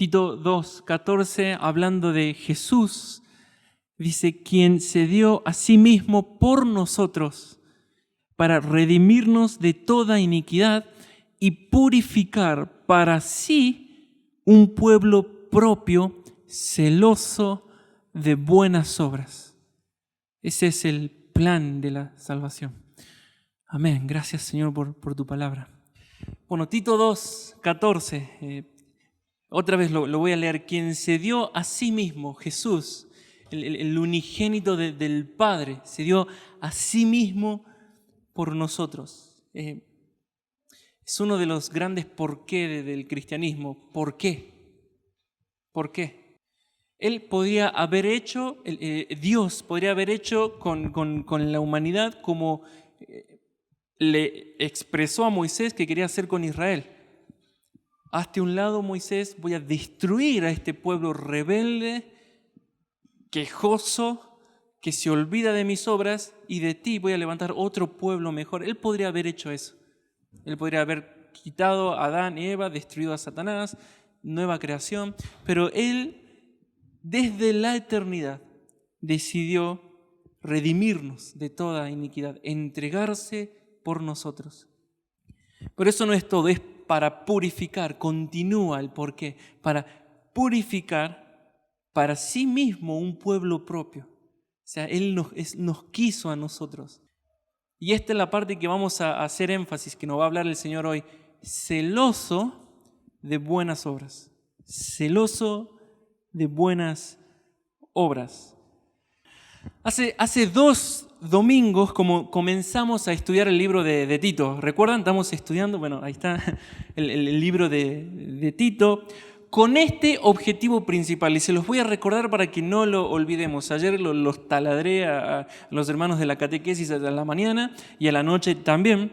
Tito 2:14, hablando de Jesús, dice, quien se dio a sí mismo por nosotros para redimirnos de toda iniquidad y purificar para sí un pueblo propio, celoso de buenas obras. Ese es el plan de la salvación. Amén. Gracias, Señor, por tu palabra. Bueno, Tito 2:14, otra vez lo voy a leer. Quien se dio a sí mismo, Jesús, el unigénito del Padre, se dio a sí mismo por nosotros. Es uno de los grandes por qué del cristianismo. ¿Por qué? ¿Por qué? Él podría haber hecho, Dios podría haber hecho con la humanidad como le expresó a Moisés que quería hacer con Israel. Hazte un lado, Moisés, voy a destruir a este pueblo rebelde, quejoso, que se olvida de mis obras, y de ti voy a levantar otro pueblo mejor. Él podría haber hecho eso. Él podría haber quitado a Adán y Eva, destruido a Satanás, nueva creación, pero Él, desde la eternidad, decidió redimirnos de toda iniquidad, entregarse por nosotros. Pero eso no es todo, es para purificar, continúa el porqué, para purificar para sí mismo un pueblo propio. O sea, Él nos quiso a nosotros. Y esta es la parte que vamos a hacer énfasis, que nos va a hablar el Señor hoy. Celoso de buenas obras. Celoso de buenas obras. Hace 2 domingos como comenzamos a estudiar el libro de Tito. ¿Recuerdan? Estamos estudiando, bueno, ahí está el libro de Tito, con este objetivo principal. Y se los voy a recordar para que no lo olvidemos. Ayer los taladré a los hermanos de la catequesis a la mañana y a la noche también.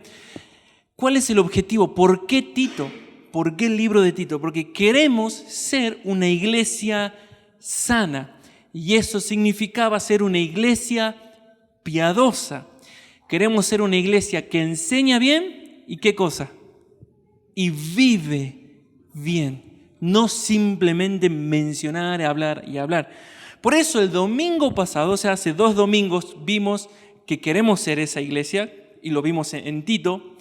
¿Cuál es el objetivo? ¿Por qué Tito? ¿Por qué el libro de Tito? Porque queremos ser una iglesia sana. Y eso significaba ser una iglesia piadosa. Queremos ser una iglesia que enseña bien y ¿qué cosa? Y vive bien. No simplemente mencionar, hablar y hablar. Por eso el domingo pasado, o sea, hace 2 domingos, vimos que queremos ser esa iglesia y lo vimos en Tito.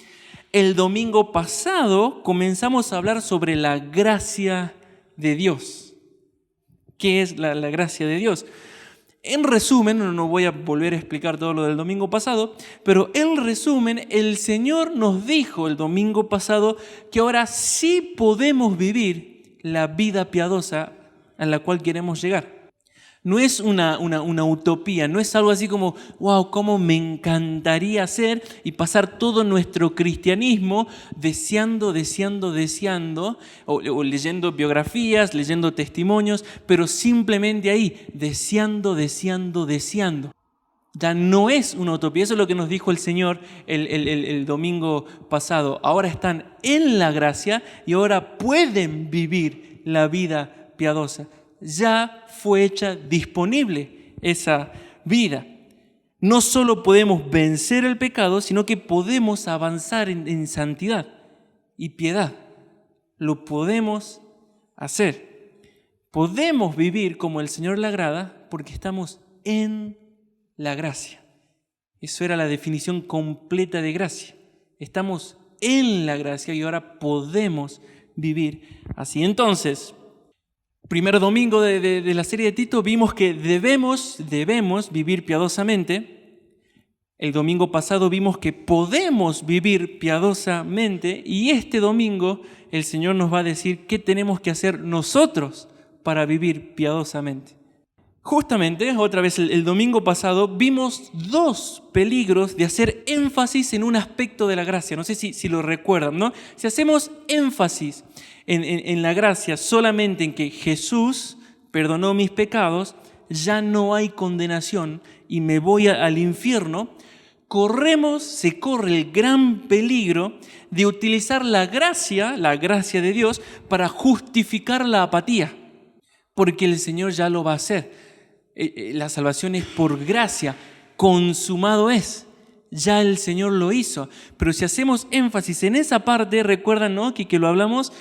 El domingo pasado comenzamos a hablar sobre la gracia de Dios. ¿Qué es la gracia de Dios? En resumen, no voy a volver a explicar todo lo del domingo pasado, pero en resumen, el Señor nos dijo el domingo pasado que ahora sí podemos vivir la vida piadosa a la cual queremos llegar. No es una utopía, no es algo así como, wow, cómo me encantaría hacer y pasar todo nuestro cristianismo deseando, o leyendo biografías, leyendo testimonios, pero simplemente ahí, deseando. Ya no es una utopía, eso es lo que nos dijo el Señor el domingo pasado. Ahora están en la gracia y ahora pueden vivir la vida piadosa. Ya fue hecha disponible esa vida. No solo podemos vencer el pecado, sino que podemos avanzar en santidad y piedad. Lo podemos hacer. Podemos vivir como el Señor le agrada porque estamos en la gracia. Eso era la definición completa de gracia. Estamos en la gracia y ahora podemos vivir así. Entonces, primer domingo de la serie de Tito vimos que debemos vivir piadosamente. El domingo pasado vimos que podemos vivir piadosamente y este domingo el Señor nos va a decir qué tenemos que hacer nosotros para vivir piadosamente. Justamente, otra vez el domingo pasado, vimos 2 peligros de hacer énfasis en un aspecto de la gracia. No sé si lo recuerdan, ¿no? Si hacemos énfasis en la gracia solamente en que Jesús perdonó mis pecados, ya no hay condenación y me voy al infierno, se corre el gran peligro de utilizar la gracia de Dios para justificar la apatía, porque el Señor ya lo va a hacer. La salvación es por gracia, consumado es. Ya el Señor lo hizo. Pero si hacemos énfasis en esa parte, recuerdan, ¿no? que lo hablamos,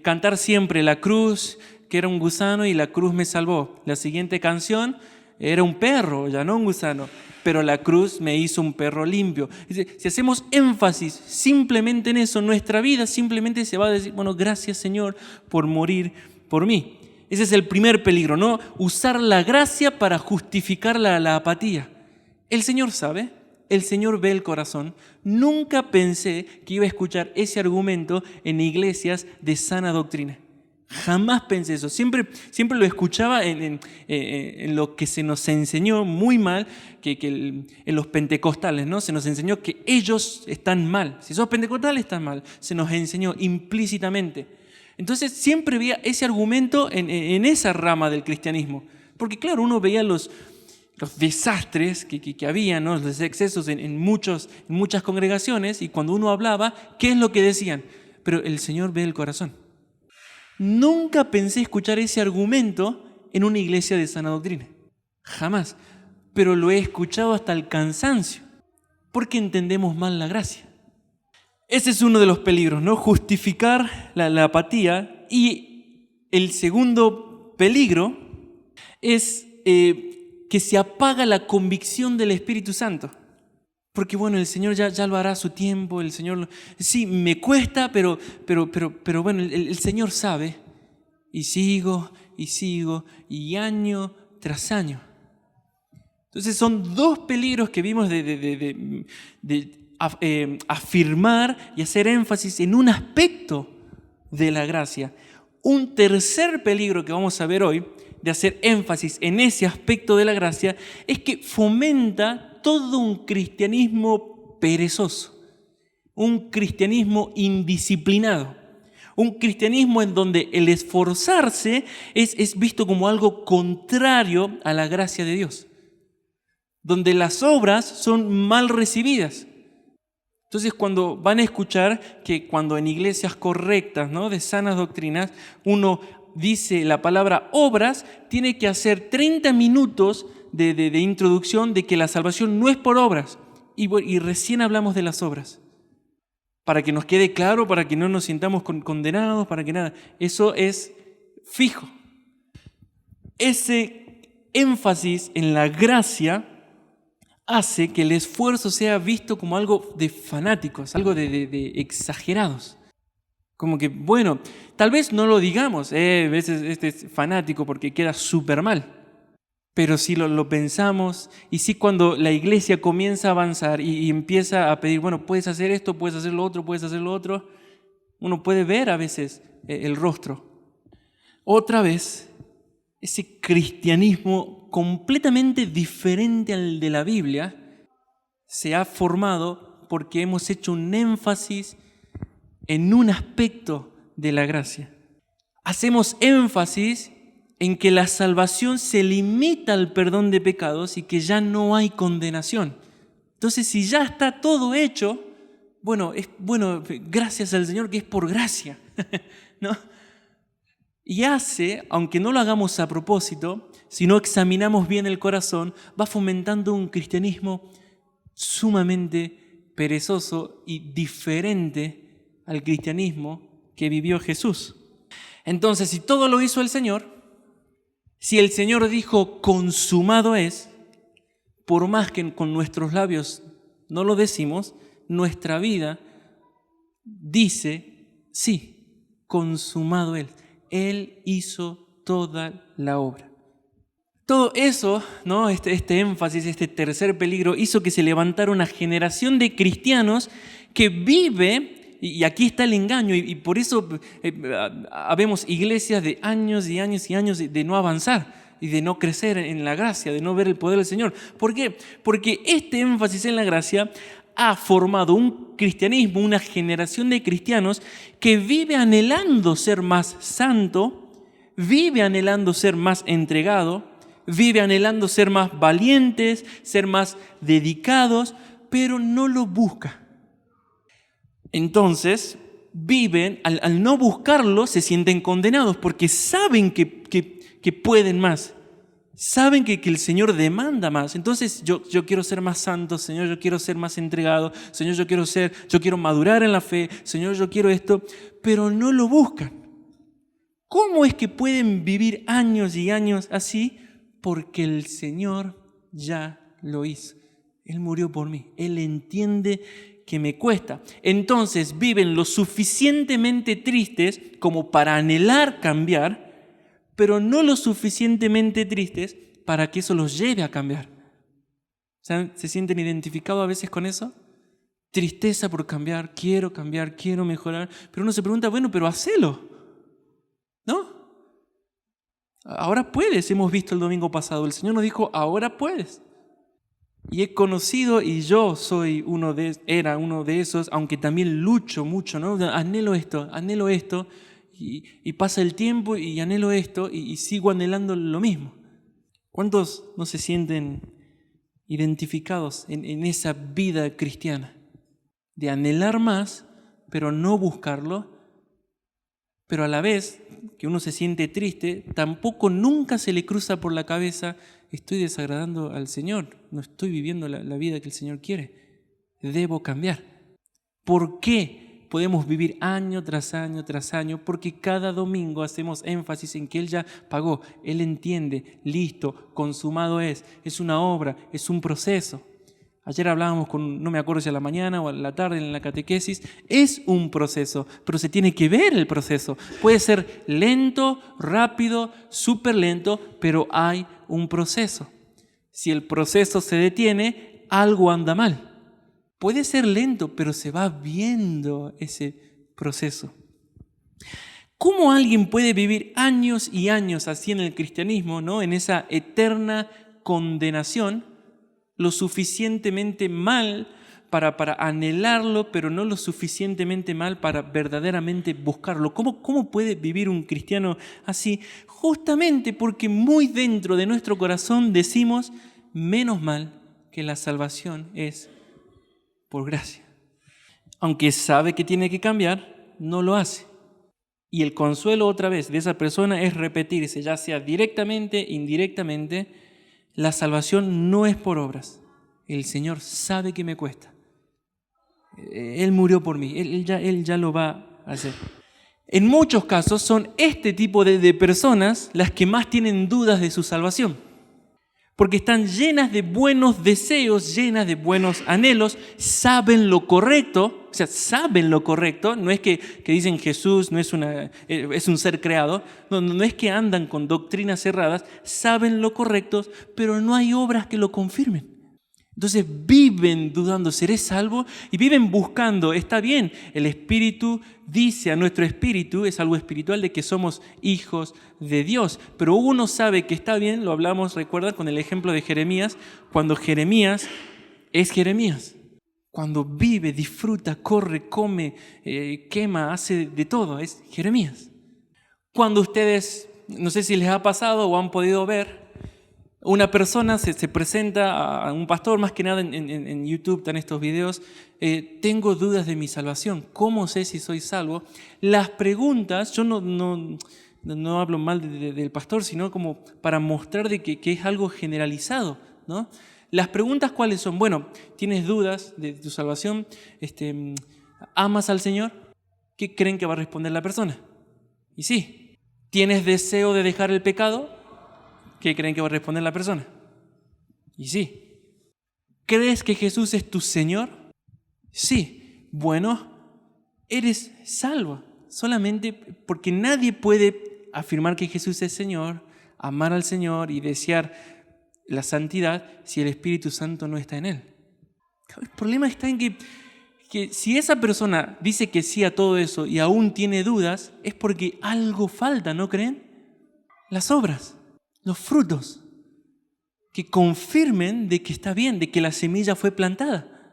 cantar siempre la cruz, que era un gusano y la cruz me salvó. La siguiente canción era un perro, ya no un gusano, pero la cruz me hizo un perro limpio. Si hacemos énfasis simplemente en eso, nuestra vida simplemente se va a decir, bueno, gracias Señor por morir por mí. Ese es el primer peligro, ¿no? Usar la gracia para justificar la apatía. El Señor sabe, el Señor ve el corazón. Nunca pensé que iba a escuchar ese argumento en iglesias de sana doctrina. Jamás pensé eso. Siempre lo escuchaba en lo que se nos enseñó muy mal, en los pentecostales, ¿no? Se nos enseñó que ellos están mal. Si sos pentecostal, estás mal. Se nos enseñó implícitamente. Entonces siempre veía ese argumento en esa rama del cristianismo. Porque claro, uno veía los desastres que había, ¿no? Los excesos en muchas congregaciones, y cuando uno hablaba, ¿qué es lo que decían? Pero el Señor ve el corazón. Nunca pensé escuchar ese argumento en una iglesia de sana doctrina. Jamás. Pero lo he escuchado hasta el cansancio, porque entendemos mal la gracia. Ese es uno de los peligros, ¿no? Justificar la apatía. Y el segundo peligro es que se apaga la convicción del Espíritu Santo. Porque bueno, el Señor ya lo hará a su tiempo, el Señor, sí, me cuesta, pero bueno, el Señor sabe. Y sigo, y año tras año. Entonces son dos peligros que vimos de afirmar y hacer énfasis en un aspecto de la gracia. Un tercer peligro que vamos a ver hoy, de hacer énfasis en ese aspecto de la gracia, es que fomenta todo un cristianismo perezoso, un cristianismo indisciplinado, un cristianismo en donde el esforzarse es visto como algo contrario a la gracia de Dios, donde las obras son mal recibidas. Entonces, cuando van a escuchar que cuando en iglesias correctas, ¿no?, de sanas doctrinas, uno dice la palabra obras, tiene que hacer 30 minutos de introducción de que la salvación no es por obras. Y recién hablamos de las obras. Para que nos quede claro, para que no nos sintamos condenados, para que nada. Eso es fijo. Ese énfasis en la gracia hace que el esfuerzo sea visto como algo de fanáticos, algo de exagerados. Como que, bueno, tal vez no lo digamos, a veces este es fanático porque queda súper mal. Pero si lo pensamos, y si cuando la iglesia comienza a avanzar y empieza a pedir, bueno, puedes hacer esto, puedes hacer lo otro, uno puede ver a veces el rostro. Otra vez, ese cristianismo completamente diferente al de la Biblia se ha formado porque hemos hecho un énfasis en un aspecto de la gracia. Hacemos énfasis en que la salvación se limita al perdón de pecados y que ya no hay condenación. Entonces, si ya está todo hecho, bueno, gracias al Señor que es por gracia, ¿no? Y aunque no lo hagamos a propósito, si no examinamos bien el corazón, va fomentando un cristianismo sumamente perezoso y diferente al cristianismo que vivió Jesús. Entonces, si todo lo hizo el Señor, si el Señor dijo consumado es, por más que con nuestros labios no lo decimos, nuestra vida dice sí, consumado es. Él hizo toda la obra. Todo eso, ¿no? Este énfasis, este tercer peligro, hizo que se levantara una generación de cristianos que vive, y aquí está el engaño, y por eso habemos iglesias de años y años y años de no avanzar y de no crecer en la gracia, de no ver el poder del Señor. ¿Por qué? Porque este énfasis en la gracia ha formado un cristianismo, una generación de cristianos que vive anhelando ser más santo, vive anhelando ser más entregado, vive anhelando ser más valientes, ser más dedicados, pero no lo busca. Entonces, viven, al no buscarlo, se sienten condenados porque saben que pueden más. Saben que el Señor demanda más. Entonces yo quiero ser más santo, Señor, yo quiero ser más entregado, Señor, yo quiero madurar en la fe, Señor, yo quiero esto, pero no lo buscan. ¿Cómo es que pueden vivir años y años así? Porque el Señor ya lo hizo. Él murió por mí. Él entiende que me cuesta. Entonces viven lo suficientemente tristes como para anhelar cambiar, pero no lo suficientemente tristes para que eso los lleve a cambiar. ¿Saben? ¿Se sienten identificados a veces con eso? Tristeza por cambiar, quiero mejorar, pero uno se pregunta, bueno, pero hacelo, ¿no? Ahora puedes, hemos visto el domingo pasado, el Señor nos dijo, ahora puedes. Y he conocido, y yo era uno de esos, aunque también lucho mucho, ¿no? Anhelo esto, y pasa el tiempo y anhelo esto, y sigo anhelando lo mismo. ¿Cuántos no se sienten identificados en esa vida cristiana? De anhelar más, pero no buscarlo, pero a la vez que uno se siente triste, tampoco nunca se le cruza por la cabeza, estoy desagradando al Señor, no estoy viviendo la vida que el Señor quiere, debo cambiar. ¿Por qué podemos vivir año tras año tras año? Porque cada domingo hacemos énfasis en que Él ya pagó, Él entiende, listo, consumado es una obra, es un proceso. Ayer hablábamos no me acuerdo si a la mañana o a la tarde en la catequesis, es un proceso, pero se tiene que ver el proceso. Puede ser lento, rápido, súper lento, pero hay un proceso. Si el proceso se detiene, algo anda mal. Puede ser lento, pero se va viendo ese proceso. ¿Cómo alguien puede vivir años y años así en el cristianismo, ¿no? En esa eterna condenación? Lo suficientemente mal para anhelarlo, pero no lo suficientemente mal para verdaderamente buscarlo. ¿Cómo puede vivir un cristiano así? Justamente porque muy dentro de nuestro corazón decimos, menos mal que la salvación es por gracia. Aunque sabe que tiene que cambiar, no lo hace. Y el consuelo otra vez de esa persona es repetirse, ya sea directamente, indirectamente, la salvación no es por obras. El Señor sabe que me cuesta. Él murió por mí. Él ya lo va a hacer. En muchos casos son este tipo de personas las que más tienen dudas de su salvación. Porque están llenas de buenos deseos, llenas de buenos anhelos, saben lo correcto, no es que dicen Jesús no es un ser creado, no es que andan con doctrinas cerradas, saben lo correcto, pero no hay obras que lo confirmen. Entonces viven dudando, ¿seré salvo? Y viven buscando, está bien, el Espíritu dice a nuestro espíritu, es algo espiritual de que somos hijos de Dios, pero uno sabe que está bien, lo hablamos, recuerda, con el ejemplo de Jeremías, cuando Jeremías es Jeremías, cuando vive, disfruta, corre, come, quema, hace de todo, es Jeremías. Cuando ustedes, no sé si les ha pasado o han podido ver, una persona se presenta a un pastor, más que nada en YouTube están estos videos, tengo dudas de mi salvación, ¿cómo sé si soy salvo? Las preguntas, yo no hablo mal del pastor, sino como para mostrar de que es algo generalizado, ¿no? Las preguntas, ¿cuáles son? Bueno, ¿tienes dudas de tu salvación? ¿Amas al Señor? ¿Qué creen que va a responder la persona? Y sí. ¿Tienes deseo de dejar el pecado? ¿Qué creen que va a responder la persona? Y sí. ¿Crees que Jesús es tu Señor? Sí. Bueno, eres salvo. Solamente porque nadie puede afirmar que Jesús es Señor, amar al Señor y desear la santidad si el Espíritu Santo no está en él. El problema está en que si esa persona dice que sí a todo eso y aún tiene dudas, es porque algo falta, ¿no creen? Las obras. Los frutos que confirmen de que está bien, de que la semilla fue plantada.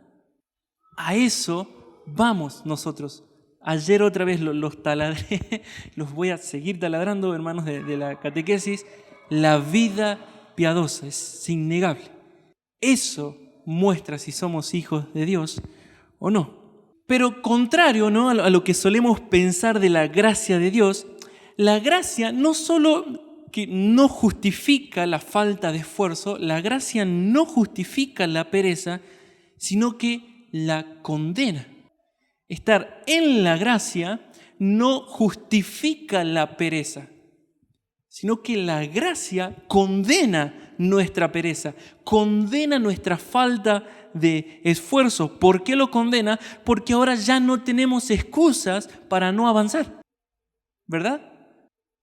A eso vamos nosotros. Ayer otra vez los taladré, los voy a seguir taladrando, hermanos de la catequesis. La vida piadosa es innegable. Eso muestra si somos hijos de Dios o no. Pero contrario, ¿no?, a lo que solemos pensar de la gracia de Dios, la gracia no solo que no justifica la falta de esfuerzo, la gracia no justifica la pereza, sino que la condena. Estar en la gracia no justifica la pereza, sino que la gracia condena nuestra pereza, condena nuestra falta de esfuerzo. ¿Por qué lo condena? Porque ahora ya no tenemos excusas para no avanzar, ¿verdad?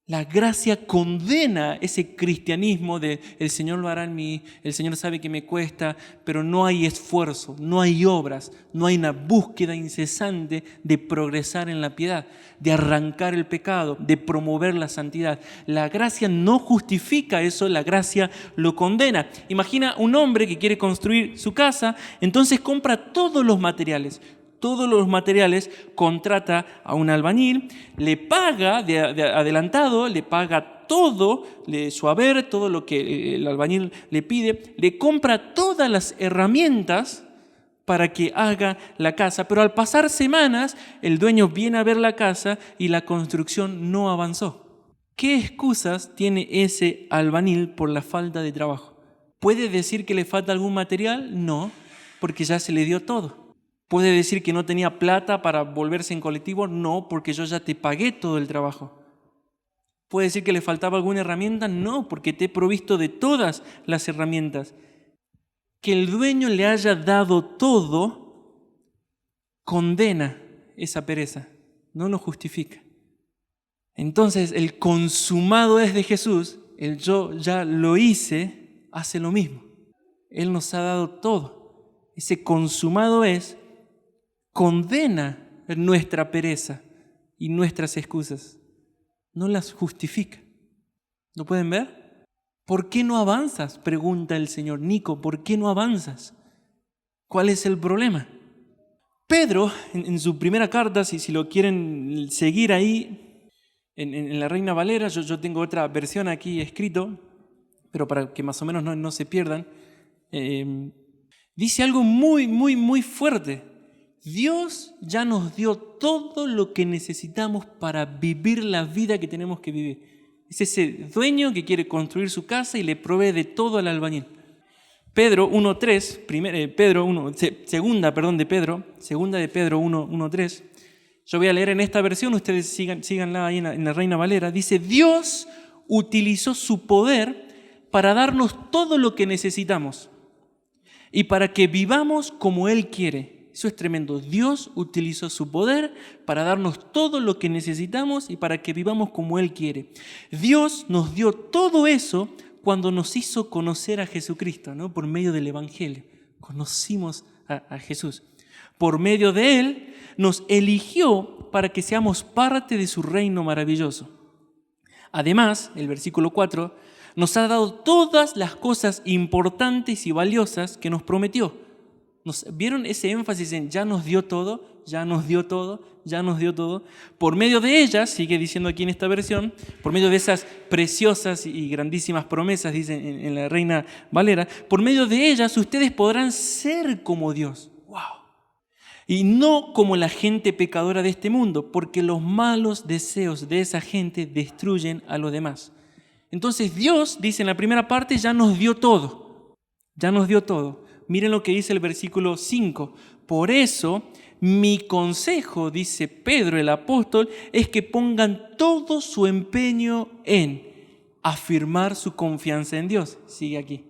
La gracia condena ese cristianismo de el Señor lo hará en mí, el Señor sabe que me cuesta, pero no hay esfuerzo, no hay obras, no hay una búsqueda incesante de progresar en la piedad, de arrancar el pecado, de promover la santidad. La gracia no justifica eso, la gracia lo condena. Imagina un hombre que quiere construir su casa, entonces compra todos los materiales, contrata a un albañil, le paga de adelantado, le paga todo, su haber, todo lo que el albañil le pide, le compra todas las herramientas para que haga la casa, pero al pasar semanas el dueño viene a ver la casa y la construcción no avanzó. ¿Qué excusas tiene ese albañil por la falta de trabajo? ¿Puede decir que le falta algún material? No, porque ya se le dio todo. ¿Puede decir que no tenía plata para volverse en colectivo? No, porque yo ya te pagué todo el trabajo. ¿Puede decir que le faltaba alguna herramienta? No, porque te he provisto de todas las herramientas. Que el dueño le haya dado todo condena esa pereza, no lo justifica. Entonces, el consumado es de Jesús, el yo ya lo hice, hace lo mismo. Él nos ha dado todo. Ese consumado es condena nuestra pereza y nuestras excusas. No las justifica. ¿Lo pueden ver? ¿Por qué no avanzas?, pregunta el Señor. Nico, ¿por qué no avanzas? ¿Cuál es el problema? Pedro, en su primera carta, si lo quieren seguir ahí, en la Reina Valera, yo tengo otra versión aquí escrito, pero para que más o menos no se pierdan, dice algo muy, muy, muy fuerte. Dios ya nos dio todo lo que necesitamos para vivir la vida que tenemos que vivir. Es ese dueño que quiere construir su casa y le provee de todo al albañil. Pedro 1.3, segunda de Pedro 1.3. Yo voy a leer en esta versión, ustedes síganla ahí en la Reina Valera. Dice, Dios utilizó su poder para darnos todo lo que necesitamos y para que vivamos como Él quiere. Eso es tremendo. Dios utilizó su poder para darnos todo lo que necesitamos y para que vivamos como Él quiere. Dios nos dio todo eso cuando nos hizo conocer a Jesucristo, ¿no? Por medio del Evangelio. Conocimos a Jesús. Por medio de Él nos eligió para que seamos parte de su reino maravilloso. Además, el versículo 4, nos ha dado todas las cosas importantes y valiosas que nos prometió. ¿Vieron ese énfasis en ya nos dio todo, ya nos dio todo, ya nos dio todo? Por medio de ellas, sigue diciendo aquí en esta versión, por medio de esas preciosas y grandísimas promesas, dice en la Reina Valera, por medio de ellas ustedes podrán ser como Dios. ¡Wow! Y no como la gente pecadora de este mundo, porque los malos deseos de esa gente destruyen a los demás. Entonces Dios, dice en la primera parte, ya nos dio todo. Ya nos dio todo. Miren lo que dice el versículo 5. Por eso, mi consejo, dice Pedro el apóstol, es que pongan todo su empeño en afirmar su confianza en Dios. Sigue aquí.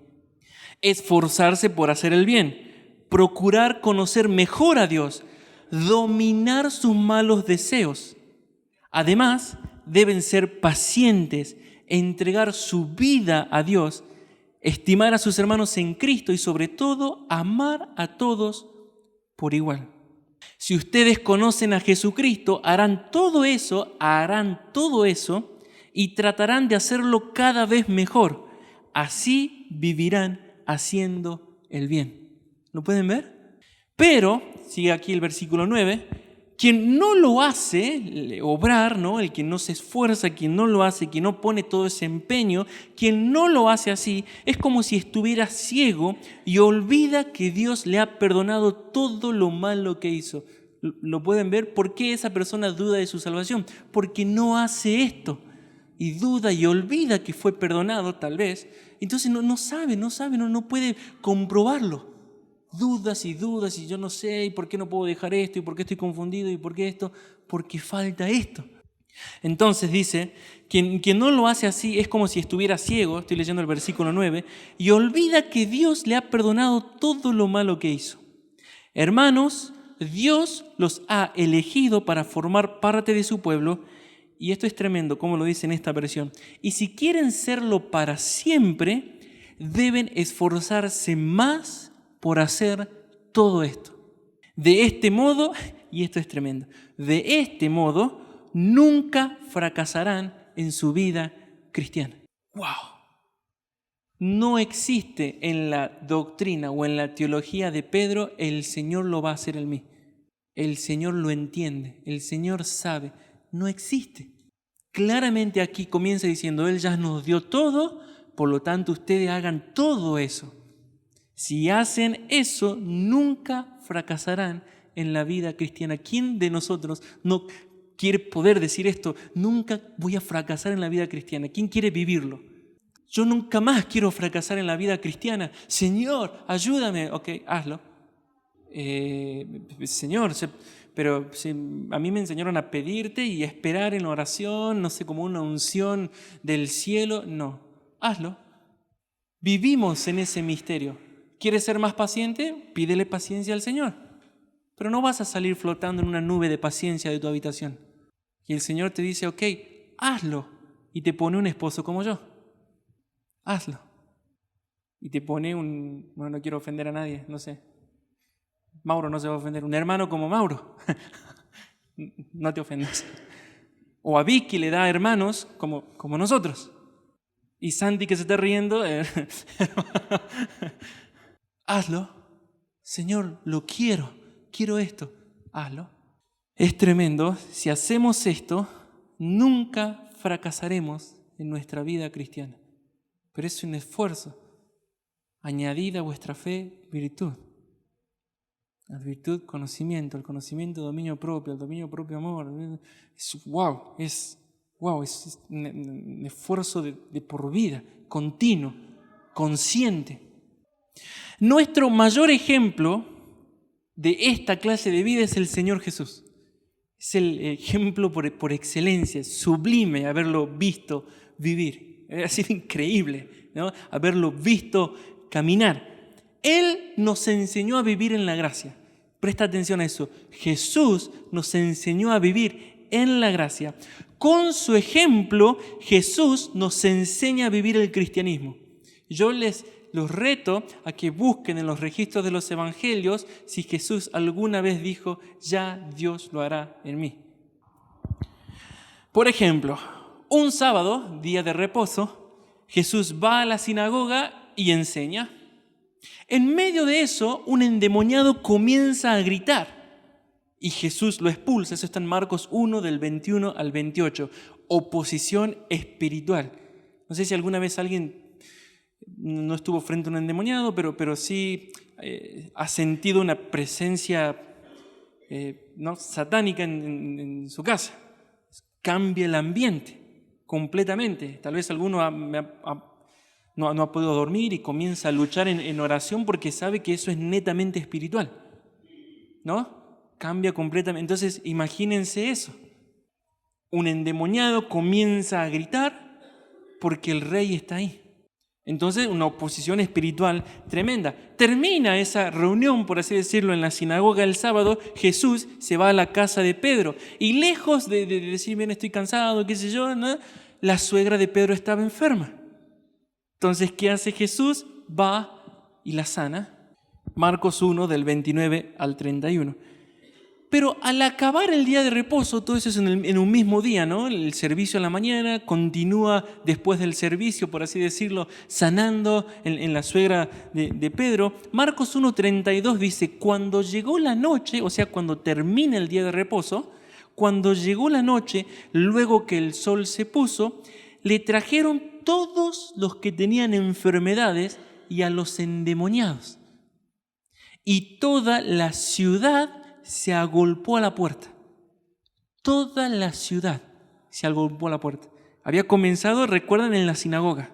Esforzarse por hacer el bien, procurar conocer mejor a Dios, dominar sus malos deseos. Además, deben ser pacientes, entregar su vida a Dios, estimar a sus hermanos en Cristo y sobre todo amar a todos por igual. Si ustedes conocen a Jesucristo, harán todo eso y tratarán de hacerlo cada vez mejor. Así vivirán haciendo el bien. ¿Lo pueden ver? Pero, sigue aquí el versículo 9, quien no lo hace, obrar, ¿no? El que no se esfuerza, quien no lo hace, quien no pone todo ese empeño, quien no lo hace así, es como si estuviera ciego y olvida que Dios le ha perdonado todo lo malo que hizo. ¿Lo pueden ver? ¿Por qué esa persona duda de su salvación? Porque no hace esto. Y duda y olvida que fue perdonado, tal vez. Entonces no sabe, no puede comprobarlo. dudas y dudas, y yo no sé, y por qué no puedo dejar esto, y por qué estoy confundido, y por qué esto, porque falta esto. Entonces dice, quien no lo hace así es como si estuviera ciego, estoy leyendo el versículo 9, y olvida que Dios le ha perdonado todo lo malo que hizo. Hermanos, Dios los ha elegido para formar parte de su pueblo, y esto es tremendo, como lo dice en esta versión. Y si quieren serlo para siempre, deben esforzarse más por hacer todo esto. De este modo, y esto es tremendo, de este modo nunca fracasarán en su vida cristiana. ¡Wow! No existe en la doctrina o en la teología de Pedro, el Señor lo va a hacer en mí. El Señor lo entiende, el Señor sabe. No existe. Claramente aquí comienza diciendo, Él ya nos dio todo, por lo tanto ustedes hagan todo eso. Si hacen eso, nunca fracasarán en la vida cristiana. ¿Quién de nosotros no quiere poder decir esto? Nunca voy a fracasar en la vida cristiana. ¿Quién quiere vivirlo? Yo nunca más quiero fracasar en la vida cristiana. Señor, ayúdame. Ok, hazlo. Señor, pero a mí me enseñaron a pedirte y a esperar en oración, no sé, como una unción del cielo. No, hazlo. Vivimos en ese misterio. ¿Quieres ser más paciente? Pídele paciencia al Señor. Pero no vas a salir flotando en una nube de paciencia de tu habitación. Y el Señor te dice, ok, hazlo. Y te pone un esposo como yo. Hazlo. Y te pone bueno, no quiero ofender a nadie, no sé. Mauro no se va a ofender. Un hermano como Mauro. No te ofendas. O a Vicky le da hermanos como nosotros. Y Santi que se está riendo. Hazlo. Señor, lo quiero. Quiero esto. Hazlo. Es tremendo. Si hacemos esto, nunca fracasaremos en nuestra vida cristiana. Pero es un esfuerzo. Añadid a vuestra fe virtud. La virtud, conocimiento. El conocimiento, dominio propio. El dominio propio, amor. Es un esfuerzo de por vida, continuo, consciente. Nuestro mayor ejemplo de esta clase de vida es el Señor Jesús. Es el ejemplo por excelencia, sublime haberlo visto vivir. Ha sido increíble, ¿no? Haberlo visto caminar. Él nos enseñó a vivir en la gracia. Presta atención a eso. Jesús nos enseñó a vivir en la gracia. Con su ejemplo, Jesús nos enseña a vivir el cristianismo. Yo los reto a que busquen en los registros de los evangelios si Jesús alguna vez dijo, ya Dios lo hará en mí. Por ejemplo, un sábado, día de reposo, Jesús va a la sinagoga y enseña. En medio de eso, un endemoniado comienza a gritar y Jesús lo expulsa. Eso está en Marcos 1, del 21 al 28. Oposición espiritual. No sé si alguna vez alguien no estuvo frente a un endemoniado, pero sí ha sentido una presencia satánica en su casa. Cambia el ambiente completamente. Tal vez alguno no ha podido dormir y comienza a luchar en oración porque sabe que eso es netamente espiritual, ¿no? Cambia completamente. Entonces, imagínense eso. Un endemoniado comienza a gritar porque el rey está ahí. Entonces, una oposición espiritual tremenda. Termina esa reunión, por así decirlo, en la sinagoga el sábado. Jesús se va a la casa de Pedro. Y lejos de decir, bien, estoy cansado, qué sé yo, ¿no? La suegra de Pedro estaba enferma. Entonces, ¿qué hace Jesús? Va y la sana. Marcos 1, del 29 al 31. Pero al acabar el día de reposo, todo eso es en un mismo día, ¿no? El servicio a la mañana continúa después del servicio, por así decirlo, sanando en la suegra de Pedro. Marcos 1, 32 dice, cuando llegó la noche, o sea, cuando termina el día de reposo, cuando llegó la noche, luego que el sol se puso, le trajeron todos los que tenían enfermedades y a los endemoniados. Y toda la ciudad se agolpó a la puerta. Toda la ciudad se agolpó a la puerta. Había comenzado, recuerdan, en la sinagoga.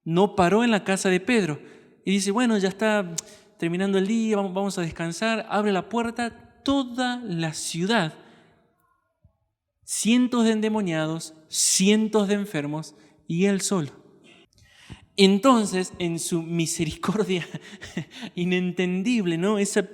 No paró en la casa de Pedro. Y dice, bueno, ya está, terminando el día, vamos a descansar, abre la puerta, toda la ciudad, cientos de endemoniados, cientos de enfermos y él solo. Entonces, en su misericordia inentendible, ¿no? Esa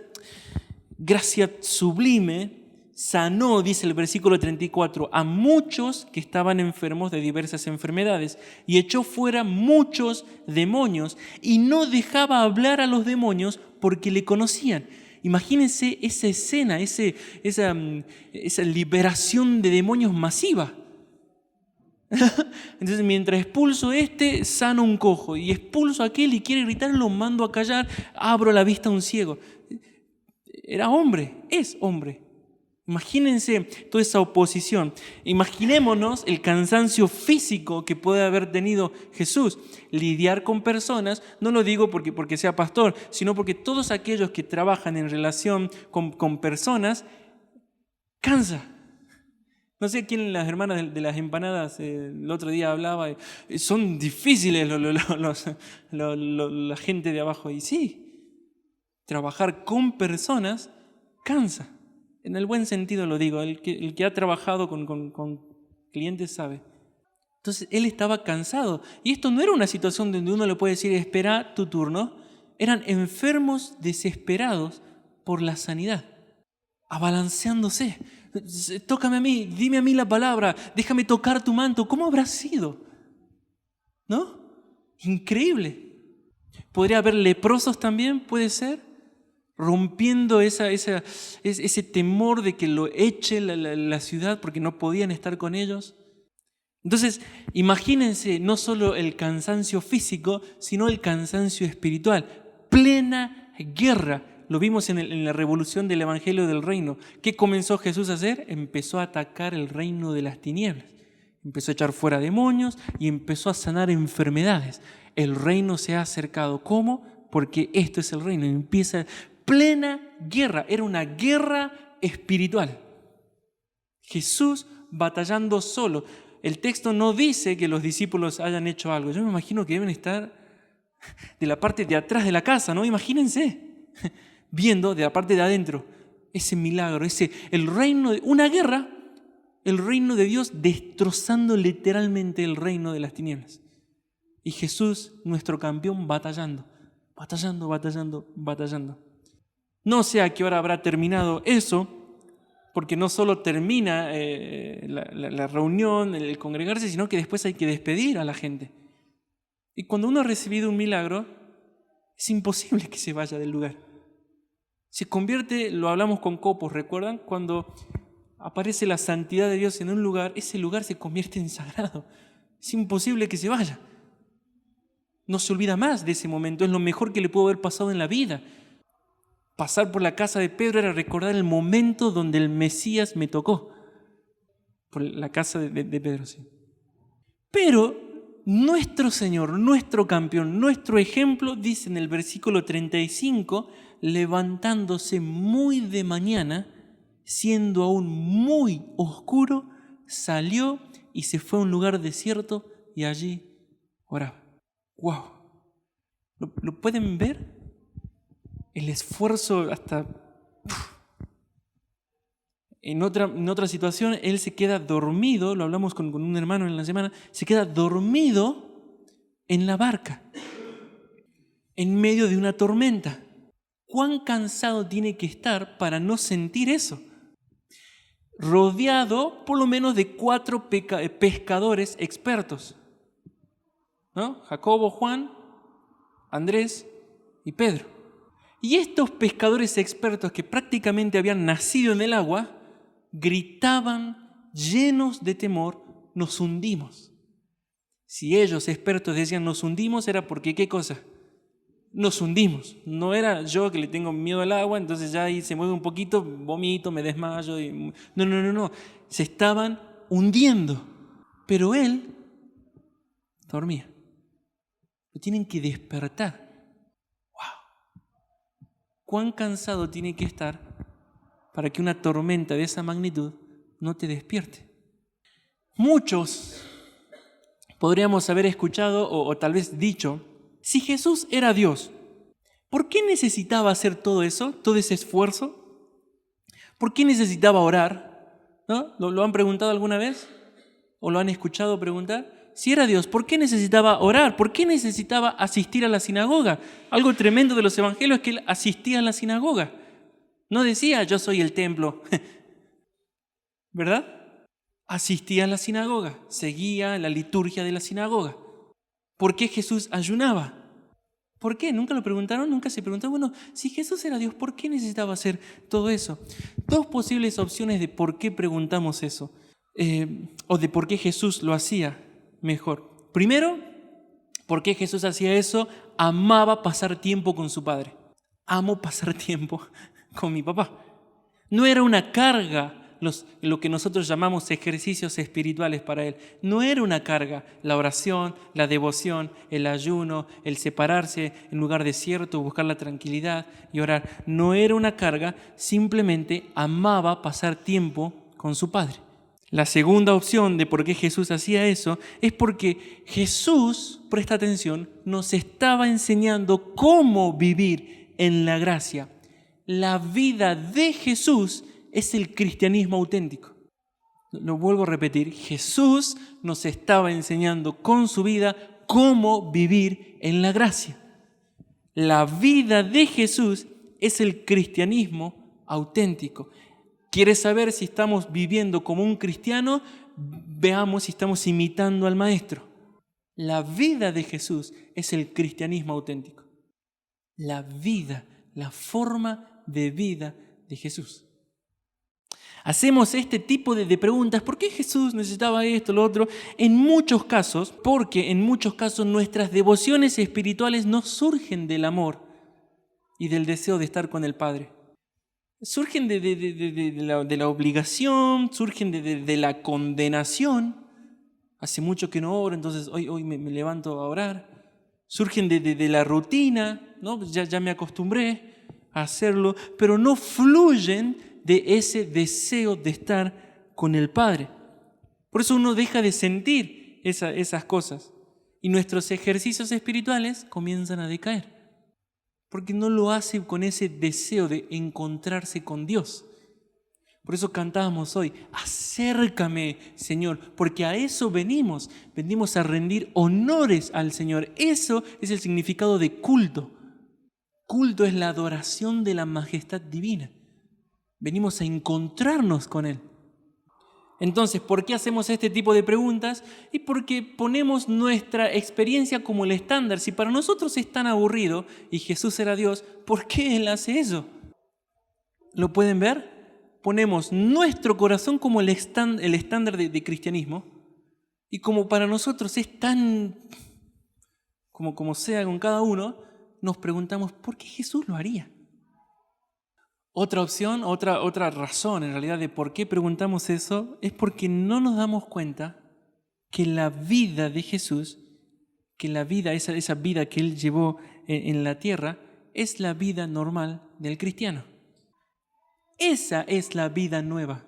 gracia sublime, sanó, dice el versículo 34, a muchos que estaban enfermos de diversas enfermedades y echó fuera muchos demonios y no dejaba hablar a los demonios porque le conocían. Imagínense esa escena, esa liberación de demonios masiva. Entonces, mientras expulso sano un cojo, y expulso a aquel y quiere gritar, lo mando a callar, abro la vista a un ciego. Era hombre, es hombre. Imagínense toda esa oposición. Imaginémonos el cansancio físico que puede haber tenido Jesús. Lidiar con personas, no lo digo porque sea pastor, sino porque todos aquellos que trabajan en relación con personas, cansa. No sé quién, las hermanas de las empanadas, el otro día hablaba, son difíciles la gente de abajo. Y sí, trabajar con personas cansa. En el buen sentido lo digo, el que ha trabajado con clientes sabe. Entonces él estaba cansado. Y esto no era una situación donde uno le puede decir, espera tu turno. Eran enfermos desesperados por la sanidad, abalanceándose. Tócame a mí, dime a mí la palabra, déjame tocar tu manto. ¿Cómo habrá sido? ¿No? Increíble. ¿Podría haber leprosos también? ¿Puede ser? Rompiendo ese temor de que lo eche la ciudad porque no podían estar con ellos. Entonces, imagínense no solo el cansancio físico, sino el cansancio espiritual. Plena guerra. Lo vimos en la revolución del Evangelio del Reino. ¿Qué comenzó Jesús a hacer? Empezó a atacar el reino de las tinieblas. Empezó a echar fuera demonios y empezó a sanar enfermedades. El reino se ha acercado. ¿Cómo? Porque esto es el reino. Empieza plena guerra. Era una guerra espiritual. Jesús batallando solo. El texto no dice que los discípulos hayan hecho algo. Yo me imagino que deben estar de la parte de atrás de la casa, ¿no? Imagínense, viendo de la parte de adentro ese milagro, el reino de una guerra, el reino de Dios destrozando literalmente el reino de las tinieblas. Y Jesús, nuestro campeón, batallando. No sé a qué hora habrá terminado eso, porque no solo termina la reunión, el congregarse, sino que después hay que despedir a la gente. Y cuando uno ha recibido un milagro, es imposible que se vaya del lugar. Se convierte, lo hablamos con Copos, ¿recuerdan? Cuando aparece la santidad de Dios en un lugar, ese lugar se convierte en sagrado. Es imposible que se vaya. No se olvida más de ese momento, es lo mejor que le pudo haber pasado en la vida. Pasar por la casa de Pedro era recordar el momento donde el Mesías me tocó. Por la casa de Pedro, sí. Pero nuestro Señor, nuestro campeón, nuestro ejemplo, dice en el versículo 35, levantándose muy de mañana, siendo aún muy oscuro, salió y se fue a un lugar desierto y allí oraba. ¡Wow! ¿Lo pueden ver? El esfuerzo hasta... En otra situación, él se queda dormido, lo hablamos con un hermano en la semana, se queda dormido en la barca, en medio de una tormenta. ¿Cuán cansado tiene que estar para no sentir eso? Rodeado por lo menos de 4 pescadores expertos, ¿no? Jacobo, Juan, Andrés y Pedro. Y estos pescadores expertos que prácticamente habían nacido en el agua, gritaban llenos de temor, nos hundimos. Si ellos expertos decían nos hundimos, era porque ¿qué cosa? Nos hundimos. No era yo que le tengo miedo al agua, entonces ya ahí se mueve un poquito, vomito, me desmayo. No. Se estaban hundiendo. Pero él dormía. Lo tienen que despertar. ¡Wow! ¿Cuán cansado tiene que estar para que una tormenta de esa magnitud no te despierte? Muchos podríamos haber escuchado o tal vez dicho, si Jesús era Dios, ¿Por qué necesitaba hacer todo eso, todo ese esfuerzo? ¿Por qué necesitaba orar? ¿No? ¿Lo han preguntado alguna vez? ¿O lo han escuchado preguntar? Si era Dios, ¿por qué necesitaba orar? ¿Por qué necesitaba asistir a la sinagoga? Algo tremendo de los evangelios es que él asistía a la sinagoga. No decía, yo soy el templo, ¿verdad? Asistía a la sinagoga, seguía la liturgia de la sinagoga. ¿Por qué Jesús ayunaba? ¿Por qué? ¿Nunca lo preguntaron? ¿Nunca se preguntaron? Bueno, si Jesús era Dios, ¿por qué necesitaba hacer todo eso? Dos posibles opciones de por qué preguntamos eso, o de por qué Jesús lo hacía mejor. Primero, ¿por qué Jesús hacía eso? Amaba pasar tiempo con su Padre. Amo pasar tiempo con mi papá. No era una carga lo que nosotros llamamos ejercicios espirituales para él. No era una carga la oración, la devoción, el ayuno, el separarse en lugar desierto, buscar la tranquilidad y orar. No era una carga, simplemente amaba pasar tiempo con su Padre. La segunda opción de por qué Jesús hacía eso es porque Jesús, presta atención, nos estaba enseñando cómo vivir en la gracia. La vida de Jesús es el cristianismo auténtico. Lo vuelvo a repetir, Jesús nos estaba enseñando con su vida cómo vivir en la gracia. La vida de Jesús es el cristianismo auténtico. ¿Quieres saber si estamos viviendo como un cristiano? Veamos si estamos imitando al Maestro. La vida de Jesús es el cristianismo auténtico. La vida, la forma de vida de Jesús. Hacemos este tipo de preguntas. ¿Por qué Jesús necesitaba esto, lo otro? En muchos casos, porque en muchos casos nuestras devociones espirituales no surgen del amor y del deseo de estar con el Padre. Surgen de la obligación, surgen de la condenación. Hace mucho que no oro, entonces hoy me levanto a orar. Surgen de la rutina, ¿no? Ya me acostumbré a hacerlo, pero no fluyen de ese deseo de estar con el Padre. Por eso uno deja de sentir esas cosas y nuestros ejercicios espirituales comienzan a decaer, porque no lo hace con ese deseo de encontrarse con Dios. Por eso cantábamos hoy, acércame, Señor, porque a eso venimos a rendir honores al Señor. Eso es el significado de culto. Culto es la adoración de la majestad divina. Venimos a encontrarnos con Él. Entonces, ¿por qué hacemos este tipo de preguntas? Y porque ponemos nuestra experiencia como el estándar. Si para nosotros es tan aburrido y Jesús era Dios, ¿por qué Él hace eso? ¿Lo pueden ver? Ponemos nuestro corazón como el estándar de cristianismo, y como para nosotros es tan, como sea con cada uno, nos preguntamos, ¿por qué Jesús lo haría? Otra opción, otra razón en realidad de por qué preguntamos eso, es porque no nos damos cuenta que la vida de Jesús, que la vida, esa vida que Él llevó en la tierra, es la vida normal del cristiano. Esa es la vida nueva.